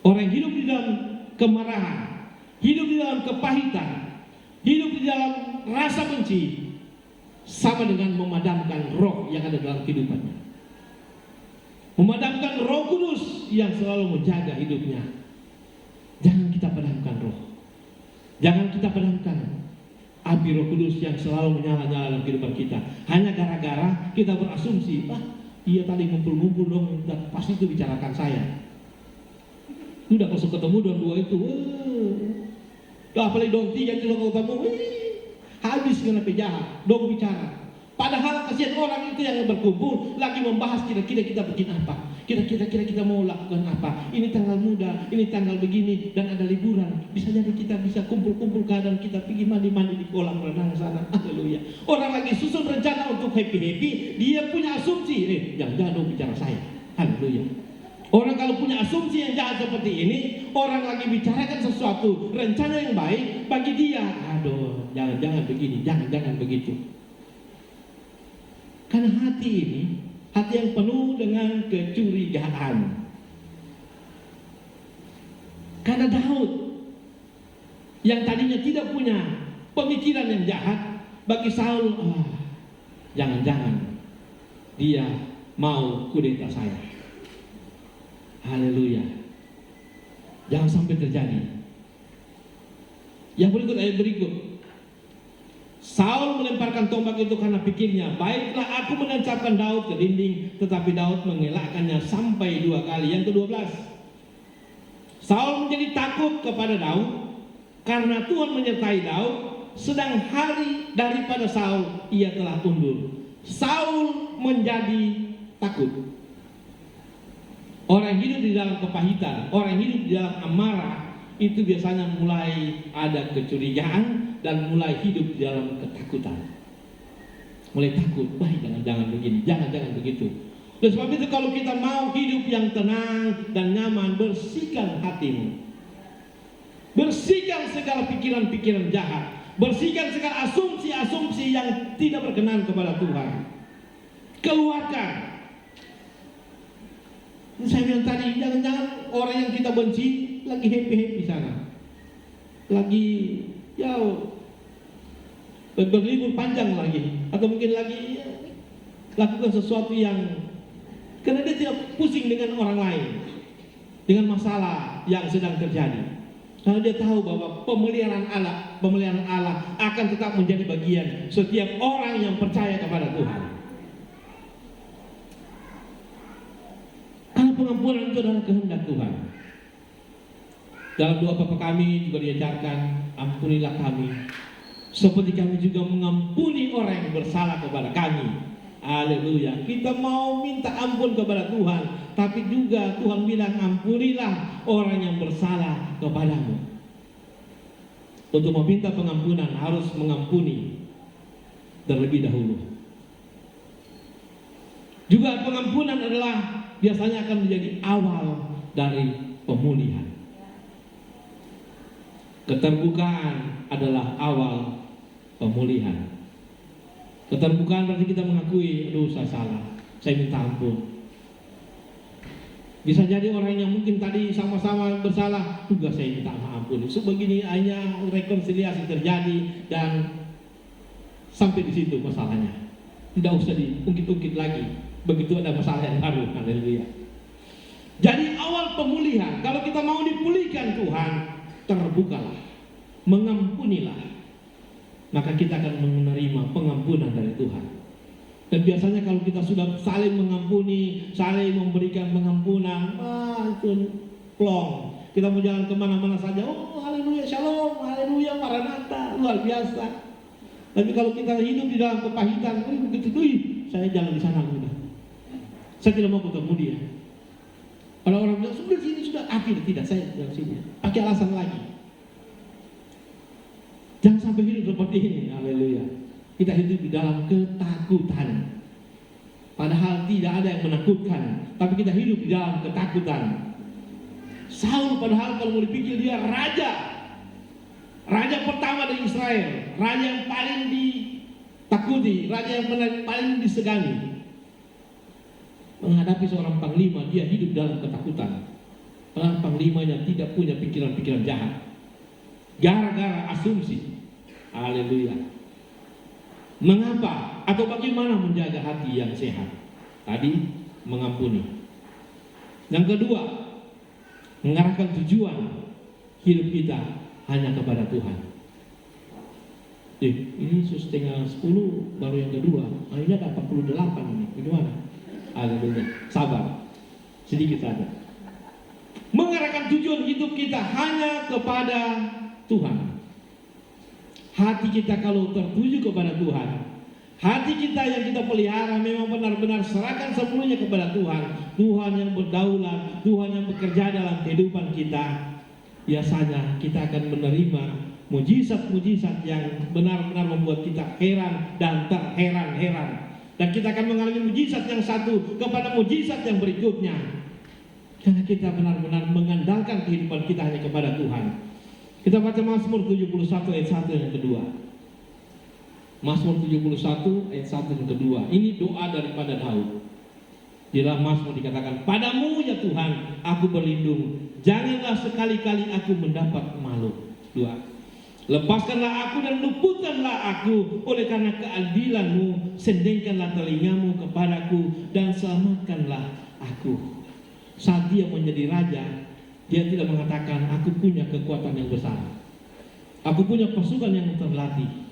Orang hidup di dalam kemarahan, hidup di dalam kepahitan, hidup di dalam rasa benci, sama dengan memadamkan roh yang ada dalam kehidupannya. Memadamkan Roh Kudus yang selalu menjaga hidupnya. Jangan kita padamkan roh. Jangan kita padamkan api Roh Kudus yang selalu menyala-nyala dalam kehidupan kita. Hanya gara-gara kita berasumsi, dia tadi ngumpul-ngumpul dong, pasti itu bicarakan saya. Udah kalau ketemu dua itu, apalagi dong tiga itu ketemu, habis kenapa jahat, dong bicara. Padahal kasihan orang itu yang berkumpul lagi membahas kira-kira kita bikin apa, kira-kira kita mau lakukan apa. Ini tanggal muda, ini tanggal begini, dan ada liburan. Bisa jadi kita bisa kumpul-kumpul keadaan kita pergi mandi-mandi di kolam renang sana. Haleluya. Orang lagi susun rencana untuk happy-happy, dia punya asumsi, jangan-jangan dong bicara saya. Haleluya. Orang kalau punya asumsi yang jahat seperti ini, orang lagi bicarakan sesuatu rencana yang baik bagi dia. Aduh, jangan-jangan begini, jangan-jangan begitu. Karena hati ini, hati yang penuh dengan kecurigaan. Karena Daud yang tadinya tidak punya pemikiran yang jahat, bagi Saul, jangan-jangan dia mau kudeta saya. Haleluya. Jangan sampai terjadi. Yang berikut, ayat berikut. Saul melemparkan tombak itu karena pikirnya, baiklah aku menancapkan Daud ke dinding, tetapi Daud mengelakkannya sampai 2 kali. Yang ke-12, Saul menjadi takut kepada Daud karena Tuhan menyertai Daud, sedang hari daripada Saul ia telah undur. Saul menjadi takut. Orang yang hidup di dalam kepahitan, orang yang hidup di dalam amarah, itu biasanya mulai ada kecurigaan dan mulai hidup di dalam ketakutan. Mulai takut, baik jangan begini, jangan begitu. Oleh sebab itu kalau kita mau hidup yang tenang dan nyaman, bersihkan hatimu. Bersihkan segala pikiran-pikiran jahat. Bersihkan segala asumsi-asumsi yang tidak berkenan kepada Tuhan. Keluarkan. Saya bilang tadi, jangan-jangan orang yang kita benci lagi happy-happy sana, lagi berlibur panjang lagi, atau mungkin lagi lakukan sesuatu yang karena dia tidak pusing dengan orang lain, dengan masalah yang sedang terjadi. Karena dia tahu bahwa pemeliharaan Allah akan tetap menjadi bagian setiap orang yang percaya kepada Tuhan. Karena pengampunan itu adalah kehendak Tuhan. Dalam doa Bapa kami juga diajarkan, ampunilah kami seperti kami juga mengampuni orang yang bersalah kepada kami. Haleluya. Kita mau minta ampun kepada Tuhan, tapi juga Tuhan bilang ampunilah orang yang bersalah kepadamu. Untuk meminta pengampunan harus mengampuni terlebih dahulu. Juga pengampunan adalah biasanya akan menjadi awal dari pemulihan. Keterbukaan adalah awal pemulihan. Keterbukaan berarti kita mengakui, aduh saya salah, saya minta ampun. Bisa jadi orang yang mungkin tadi sama-sama bersalah, juga saya minta ampun. Sebegini hanya rekonsiliasi terjadi dan sampai di situ masalahnya. Tidak usah diungkit-ungkit lagi. Begitu ada masalah yang baru, haleluya. Jadi awal pemulihan, kalau kita mau dipulihkan Tuhan, terbukalah, mengampunilah. Maka kita akan menerima pengampunan dari Tuhan. Dan biasanya kalau kita sudah saling mengampuni, saling memberikan pengampunan, itu plong. Kita mau jalan kemana-mana saja, oh haleluya, shalom, haleluya, maranatha, luar biasa. Tapi kalau kita hidup di dalam kepahitan, begitu, saya jalan di sana udah. Saya tidak mau ketemu dia. Orang-orang bilang, sudah sini, sudah akhir, tidak, saya jalan sini. Pakai alasan lagi. Jangan sampai hidup seperti ini, haleluya. Kita hidup di dalam ketakutan. Padahal tidak ada yang menakutkan, tapi kita hidup di dalam ketakutan. Saul padahal kalau mau dipikir dia raja pertama di Israel, raja yang paling ditakuti, raja yang paling disegani. Menghadapi seorang panglima, dia hidup dalam ketakutan. Padahal panglimanya tidak punya pikiran-pikiran jahat. Gara-gara asumsi. Haleluya. Mengapa atau bagaimana menjaga hati yang sehat? Tadi mengampuni. Yang kedua, mengarahkan tujuan hidup kita hanya kepada Tuhan. Ini setengah 10 baru yang kedua. Ini ada 48 ini. Bagaimana? Haleluya. Sabar. Sedikit saja. Mengarahkan tujuan hidup kita hanya kepada Tuhan. Hati kita kalau tertuju kepada Tuhan, hati kita yang kita pelihara memang benar-benar serahkan sepenuhnya kepada Tuhan. Tuhan yang berdaulat, Tuhan yang bekerja dalam kehidupan kita. Biasanya kita akan menerima mujizat-mujizat yang benar-benar membuat kita heran dan terheran-heran. Dan kita akan mengalami mujizat yang satu kepada mujizat yang berikutnya. Karena kita benar-benar mengandalkan kehidupan kita hanya kepada Tuhan. Kita baca Mazmur 71 ayat 1 yang kedua. Mazmur 71 ayat 1 yang kedua. Ini doa daripada Daud. Di dalam Mazmur dikatakan, padamu ya Tuhan aku berlindung, janganlah sekali-kali aku mendapat malu. 2. Lepaskanlah aku dan luputkanlah aku oleh karena keadilanmu, sendengkanlah telingamu kepadaku dan selamatkanlah aku. Saat dia menjadi raja, dia tidak mengatakan aku punya kekuatan yang besar, aku punya pasukan yang terlatih.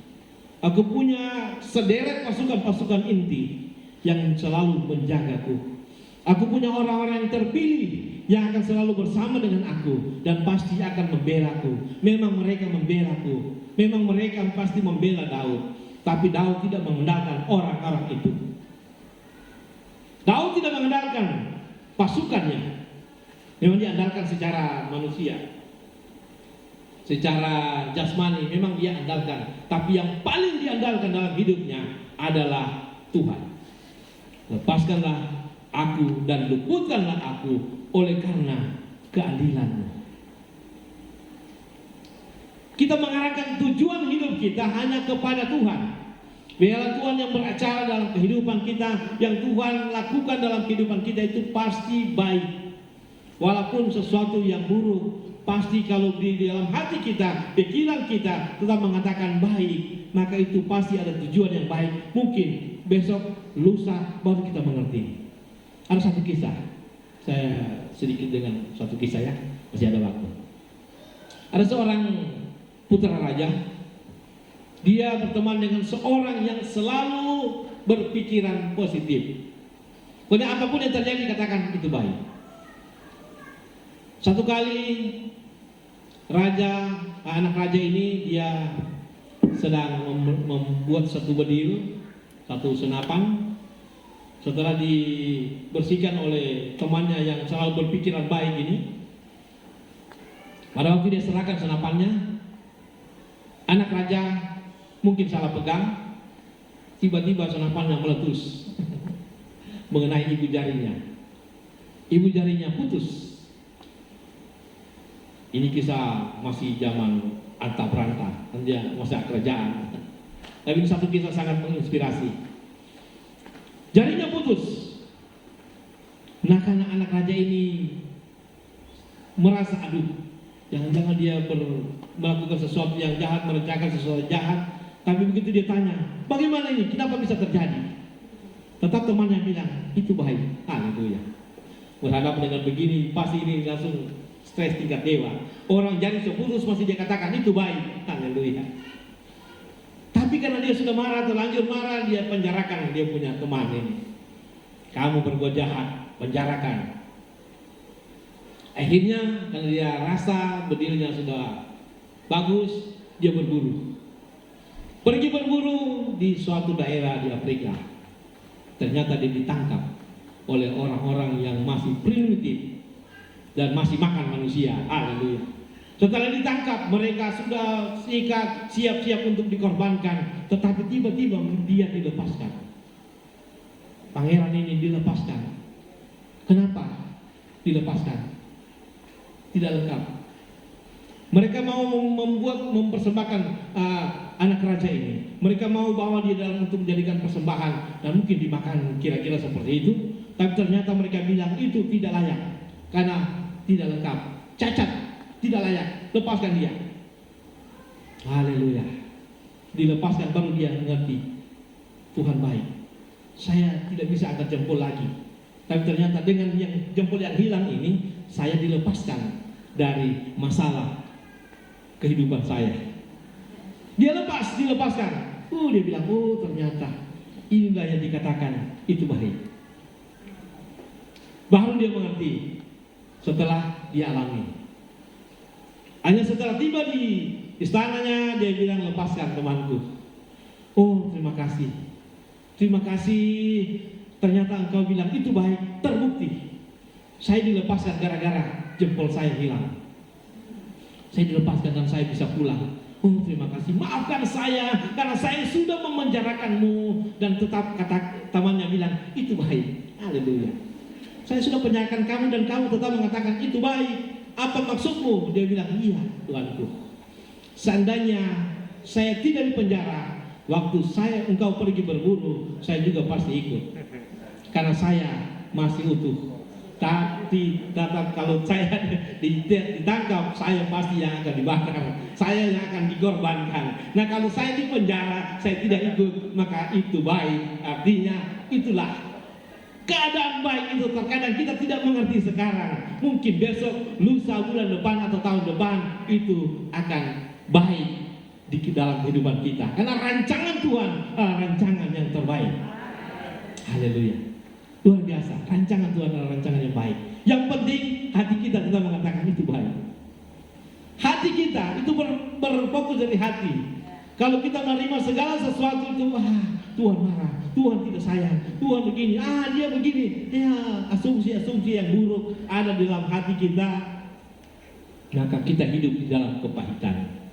Aku punya sederet pasukan-pasukan inti yang selalu menjagaku. Aku punya orang-orang yang terpilih yang akan selalu bersama dengan aku dan pasti akan membelaku. Memang mereka membelaku. Memang mereka pasti membela Daud. Tapi Daud tidak mengandalkan orang-orang itu. Daud tidak mengandalkan pasukannya. Memang diandalkan secara manusia, secara jasmani memang dia andalkan. Tapi yang paling diandalkan dalam hidupnya adalah Tuhan. Lepaskanlah aku dan luputkanlah aku oleh karena keadilan-Mu. Kita mengarahkan tujuan hidup kita hanya kepada Tuhan. Biarlah Tuhan yang beracara dalam kehidupan kita, yang Tuhan lakukan dalam kehidupan kita itu pasti baik. Walaupun sesuatu yang buruk, pasti kalau di dalam hati kita, pikiran kita tetap mengatakan baik, maka itu pasti ada tujuan yang baik. Mungkin besok, lusa baru kita mengerti. Ada satu kisah, saya sedikit dengan satu kisah ya, masih ada waktu. Ada seorang putra raja, dia berteman dengan seorang yang selalu berpikiran positif. Pokoknya apapun yang terjadi katakan itu baik. Satu kali anak raja ini dia sedang membuat satu bedil, satu senapan. Setelah dibersihkan oleh temannya yang selalu berpikiran baik ini, pada waktu dia serahkan senapannya, anak raja mungkin salah pegang, tiba-tiba senapannya meletus mengenai ibu jarinya. Ibu jarinya putus. Ini kisah masih zaman Anta Beranta, dia masa kerajaan. Tapi ini satu kisah sangat menginspirasi. Jarinya putus. Nah, karena anak raja ini merasa aduh, jangan-jangan dia melakukan sesuatu yang jahat, merencanakan sesuatu jahat. Tapi begitu dia tanya, bagaimana ini? Kenapa bisa terjadi? Tetap temannya bilang, itu baik. Haleluya. Berhadapan dengan begini, pasti ini langsung stres tingkat dewa. Orang jari seputus masih dia katakan itu baik. Haleluya. Tapi karena dia sudah marah, terlanjur marah, dia penjarakan dia punya teman ini. Kamu berbuat jahat, penjarakan. Akhirnya karena dia rasa bedilnya sudah bagus, dia berburu. Pergi berburu di suatu daerah di Afrika. Ternyata dia ditangkap oleh orang-orang yang masih primitif dan masih makan manusia. Haleluya. Setelah ditangkap, mereka sudah siap-siap untuk dikorbankan. Tetapi tiba-tiba dia dilepaskan. Pangeran ini dilepaskan. Kenapa dilepaskan? Tidak lengkap. Mereka mau mempersembahkan anak raja ini. Mereka mau bawa dia dalam untuk menjadikan persembahan dan mungkin dimakan kira-kira seperti itu. Tapi ternyata mereka bilang itu tidak layak karena tidak lengkap, cacat. Tidak layak, lepaskan dia. Haleluya. Dilepaskan baru dia mengerti Tuhan baik. Saya tidak bisa angkat jempol lagi. Tapi ternyata dengan yang jempol yang hilang ini, saya dilepaskan dari masalah kehidupan saya. Dia dilepaskan. Dia bilang, ternyata inilah yang dikatakan itu baik. Baru dia mengerti setelah dia alami. Hanya setelah tiba di istananya dia bilang, lepaskan temanku. Terima kasih. Terima kasih. Ternyata engkau bilang itu baik. Terbukti. Saya dilepaskan gara-gara jempol saya hilang. Saya dilepaskan dan saya bisa pulang. Terima kasih. Maafkan saya karena saya sudah memenjarakanmu. Dan tetap kata temannya bilang itu baik. Haleluya. Saya sudah penyayangkan kamu dan kamu tetap mengatakan itu baik. Apa maksudmu? Dia bilang, iya Tuanku. Seandainya saya tidak di penjara, waktu engkau pergi berburu, saya juga pasti ikut. Karena saya masih utuh. Tapi kalau saya ditangkap, saya pasti yang akan dibakar. Saya yang akan dikorbankan. Nah, kalau saya di penjara, saya tidak ikut, maka itu baik. Artinya itulah keadaan baik itu. Terkadang kita tidak mengerti sekarang. Mungkin besok, lusa, bulan depan atau tahun depan itu akan baik di dalam kehidupan kita. Karena rancangan Tuhan adalah rancangan yang terbaik. Haleluya. Luar biasa. Rancangan Tuhan adalah rancangan yang baik. Yang penting hati kita mengatakan itu baik. Hati kita itu berfokus dari hati. Kalau kita menerima segala sesuatu itu, Tuhan marah, Tuhan tidak sayang, Tuhan begini, dia begini, ya asumsi-asumsi yang buruk ada di dalam hati kita, maka kita hidup di dalam kepahitan.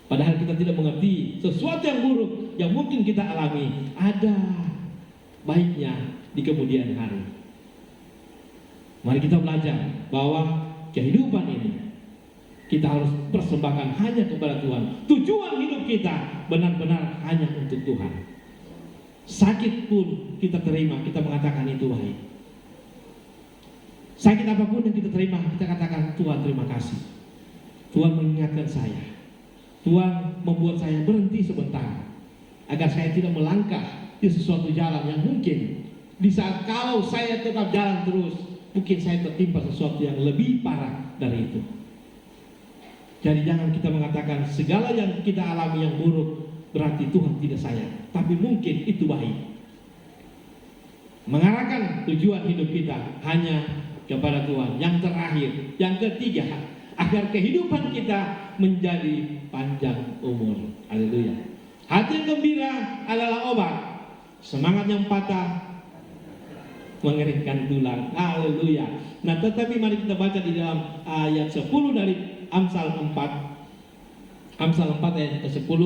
Padahal kita tidak mengerti sesuatu yang buruk yang mungkin kita alami ada baiknya di kemudian hari. Mari kita belajar bahwa kehidupan ini kita harus persembahkan hanya kepada Tuhan. Tujuan hidup kita benar-benar hanya untuk Tuhan. Sakit pun kita terima, kita mengatakan itu baik. Sakit apapun yang kita terima, kita katakan Tuhan terima kasih. Tuhan mengingatkan saya. Tuhan membuat saya berhenti sebentar agar saya tidak melangkah di sesuatu jalan yang mungkin di saat kalau saya tetap jalan terus, mungkin saya tertimpa sesuatu yang lebih parah dari itu. Jadi jangan kita mengatakan segala yang kita alami yang buruk berarti Tuhan tidak sayang, tapi mungkin itu baik. Mengarahkan tujuan hidup kita hanya kepada Tuhan. Yang terakhir, yang ketiga, agar kehidupan kita menjadi panjang umur. Haleluya. Hati yang gembira adalah obat. Semangat yang patah mengeringkan tulang. Haleluya. Nah, tetapi mari kita baca di dalam ayat 10 dari Amsal 4. Amsal 4 ayat ke-10.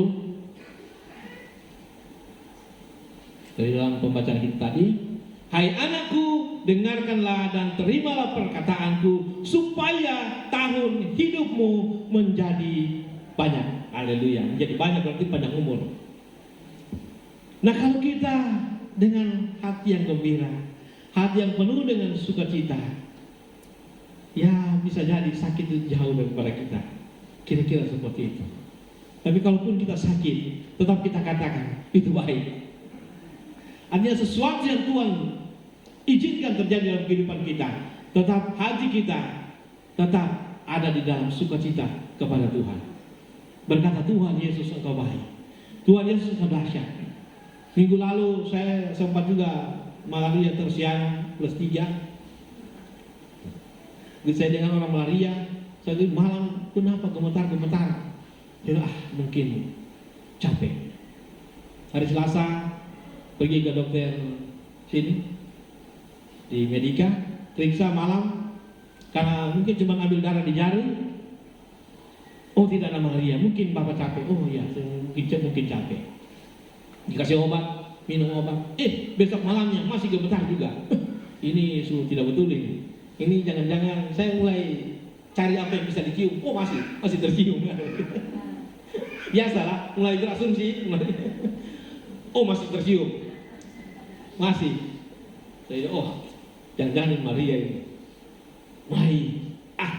Dari dalam pembacaan kita tadi, hai anakku, dengarkanlah dan terimalah perkataanku supaya tahun hidupmu menjadi banyak. Haleluya. Menjadi banyak berarti panjang umur. Nah, kalau kita dengan hati yang gembira, hati yang penuh dengan sukacita, ya bisa jadi sakit itu jauh daripada kita. Kira-kira seperti itu. Tapi kalaupun kita sakit, tetap kita katakan itu baik. Artinya sesuatu yang Tuhan izinkan terjadi dalam kehidupan kita, tetap hati kita tetap ada di dalam sukacita kepada Tuhan. Berkata Tuhan Yesus engkau baik, Tuhan Yesus engkau dahsyat. Minggu lalu saya sempat juga malaria tersiang +3. Saya dengan orang malaria, saya bilang malam kenapa gemetar-gemetar? Dia mungkin capek. Hari Selasa pergi ke dokter sini di Medika, periksa malam karena mungkin cuma ambil darah di jari. Oh tidak ada malaria, mungkin bapak capek. Oh iya, mungkin capek. Dikasih obat, minum obat. Besok malamnya masih gemetar juga. Ini tidak betul ini. Ini jangan-jangan saya mulai cari apa yang bisa dicium. Oh masih tercium. Biasalah, mulai berasumsi. Oh masih tercium. Masih. Saya jangan-jangan Maria ini.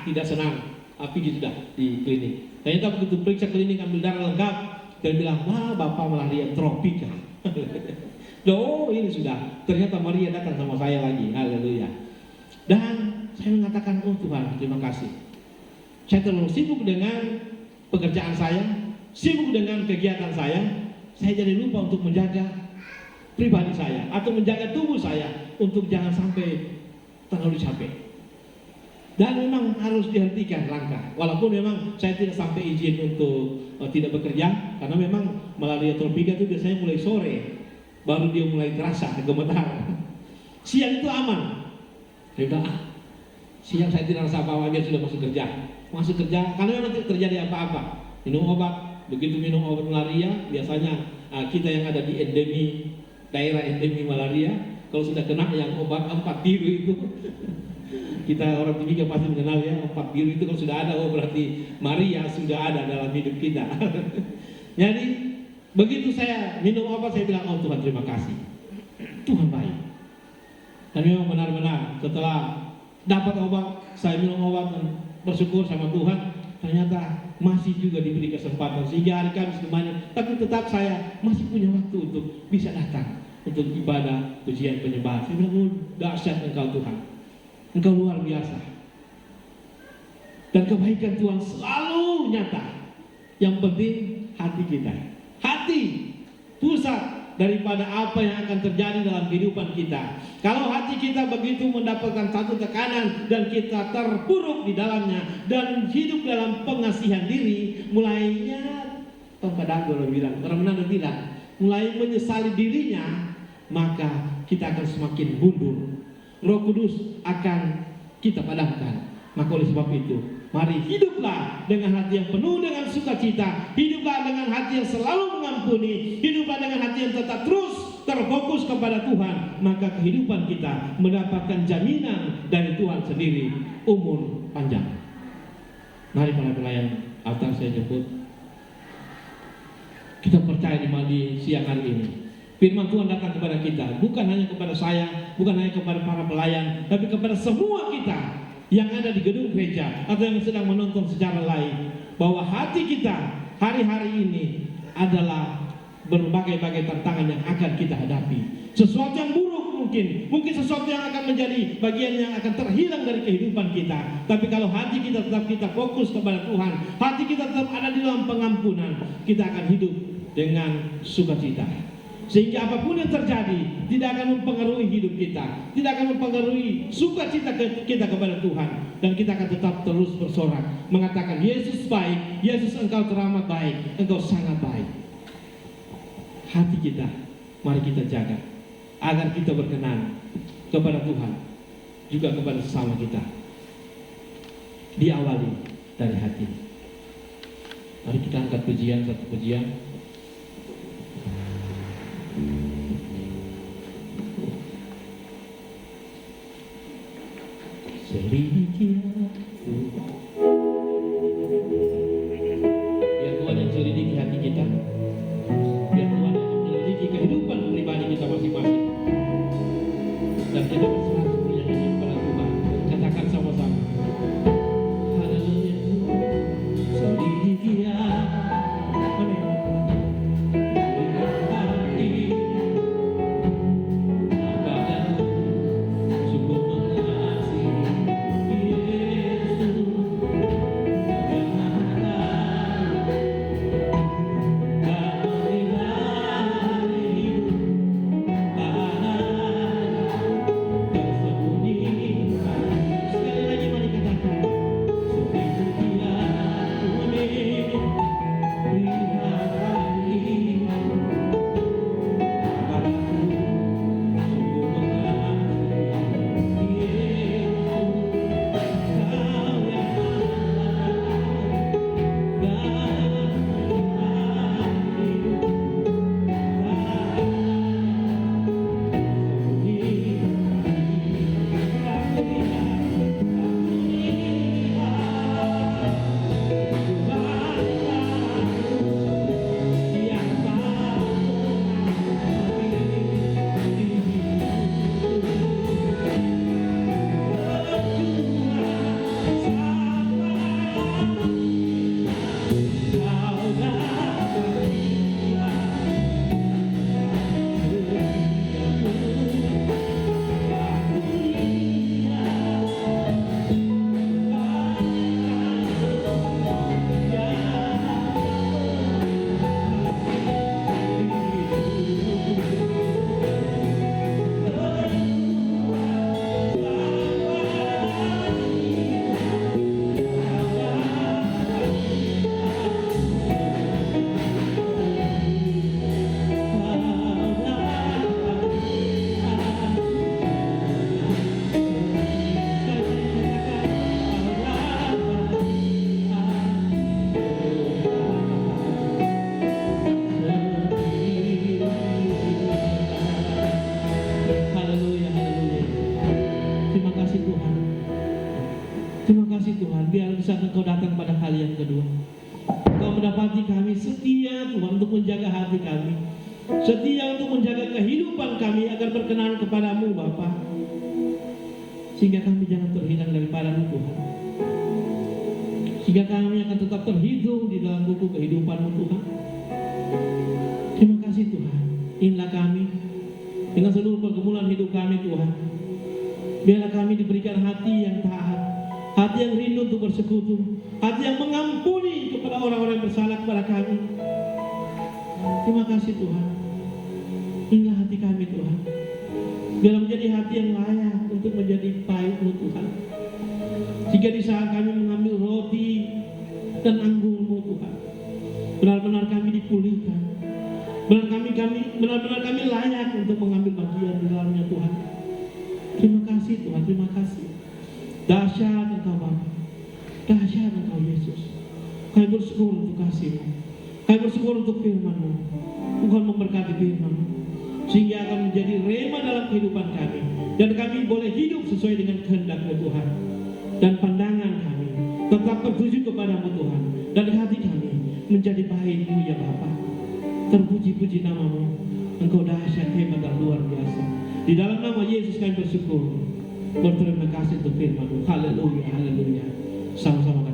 Tidak senang. Tapi sudah di klinik. Ternyata begitu periksa klinik ambil darah lengkap, dia bilang, bapak malaria tropika. Ini sudah. Ternyata Maria datang sama saya lagi. Haleluya. Dan saya mengatakan, Tuhan, terima kasih. Saya terlalu sibuk dengan pekerjaan saya, sibuk dengan kegiatan saya jadi lupa untuk menjaga pribadi saya atau menjaga tubuh saya untuk jangan sampai terlalu capek. Dan memang harus dihentikan langkah. Walaupun memang saya tidak sampai izin untuk tidak bekerja, karena memang malaria tropika itu biasanya mulai sore, baru dia mulai terasa gemetar. Siang itu aman. Saya bilang, siang saya tidak rasa apa-apa, dia sudah masuk kerja. Karena memang tidak terjadi apa-apa. Minum obat, begitu minum obat malaria, biasanya kita yang ada di daerah endemi malaria, kalau sudah kena yang obat 4 biru itu, kita orang Timika pasti mengenal ya, 4 biru itu kalau sudah ada, berarti Maria sudah ada dalam hidup kita. Jadi begitu saya minum obat, saya bilang, Tuhan terima kasih, Tuhan baik. Dan memang benar-benar setelah dapat obat, saya minum obat dan bersyukur sama Tuhan, ternyata masih juga diberi kesempatan sehingga hari Kamis kemarin, tapi tetap saya masih punya waktu untuk bisa datang untuk ibadah pujian penyembahan. Saya bilang, dahsyat Engkau Tuhan, Engkau luar biasa, dan kebaikan Tuhan selalu nyata. Yang penting hati kita. Hati pusat daripada apa yang akan terjadi dalam kehidupan kita. Kalau hati kita begitu mendapatkan satu tekanan dan kita terpuruk di dalamnya dan hidup dalam pengasihan diri, mulainya Padahal orang bilang, orang Manado bilang, mulai menyesali dirinya, maka kita akan semakin mundur. Roh Kudus akan kita padamkan. Maka oleh sebab itu, mari hiduplah dengan hati yang penuh dengan sukacita, hiduplah dengan hati yang selalu mengampuni, hiduplah dengan hati yang tetap terus terfokus kepada Tuhan. Maka kehidupan kita mendapatkan jaminan dari Tuhan sendiri, umur panjang. Mari para pelayan altar saya jemput. Kita percaya di siang hari ini, firman Tuhan datang kepada kita, bukan hanya kepada saya, bukan hanya kepada para pelayan, tapi kepada semua kita yang ada di gedung gereja atau yang sedang menonton secara live, bahwa hati kita hari-hari ini adalah berbagai-bagai tantangan yang akan kita hadapi. Sesuatu yang buruk mungkin sesuatu yang akan menjadi bagian yang akan terhilang dari kehidupan kita. Tapi kalau hati kita tetap kita fokus kepada Tuhan, hati kita tetap ada di dalam pengampunan, kita akan hidup dengan sukacita. Sehingga apapun yang terjadi tidak akan mempengaruhi hidup kita, tidak akan mempengaruhi sukacita kita kepada Tuhan, dan kita akan tetap terus bersorak mengatakan, Yesus baik, Yesus engkau teramat baik, engkau sangat baik. Hati kita mari kita jaga agar kita berkenan kepada Tuhan, juga kepada sesama kita. Diawali dari hati. Mari kita angkat pujian, satu pujian. Selidiki aku, biar Tuhan yang selidiki hati kita, biar Tuhan yang menyelidiki kehidupan pribadi kita masing-masing, dan kita berserah sepenuhnya kepada Tuhan. Katakan sama-sama, haleluya. Selidiki aku, amin. Tuhan, biar bisa Engkau datang pada kali yang kedua. Engkau mendapati kami setia Tuhan untuk menjaga hati kami, setia untuk menjaga kehidupan kami agar berkenan kepadamu Bapa, sehingga kami jangan terhilang daripada-Mu Tuhan, sehingga kami akan tetap terhitung di dalam buku kehidupan-Mu Tuhan. Terima kasih Tuhan. Inilah kami dengan seluruh pergumulan hidup kami Tuhan. Biarlah kami diberikan hati yang taat, hati yang rindu untuk bersekutu, hati yang mengampuni kepada orang-orang yang bersalah kepada kami. Terima kasih Tuhan. Inilah hati kami Tuhan. Biarlah menjadi hati yang layak untuk menjadi baik-Mu Tuhan. Jika di saat kami mengambil roti dan anggur-Mu Tuhan, benar-benar kami dipulihkan. Benar-benar kami layak untuk mengambil bagian di dalamnya Tuhan. Terima kasih Tuhan, terima kasih. Dahsyat Engkau Bapa, dahsyat Engkau Yesus. Kami bersyukur untuk kasih-Mu. Kami bersyukur untuk firman-Mu. Engkau memberkati firman-Mu sehingga akan menjadi rema dalam kehidupan kami, dan kami boleh hidup sesuai dengan kehendak-Mu Tuhan. Dan pandangan kami tetap tertuju kepada-Mu Tuhan, dan hati kami menjadi baik-Mu ya Bapa. Terpuji-puji nama-Mu. Engkau dahsyat, hebat dan luar biasa. Di dalam nama Yesus kami bersyukur. Berterima kasih untuk firman-Mu. Haleluya, haleluya. Sama-sama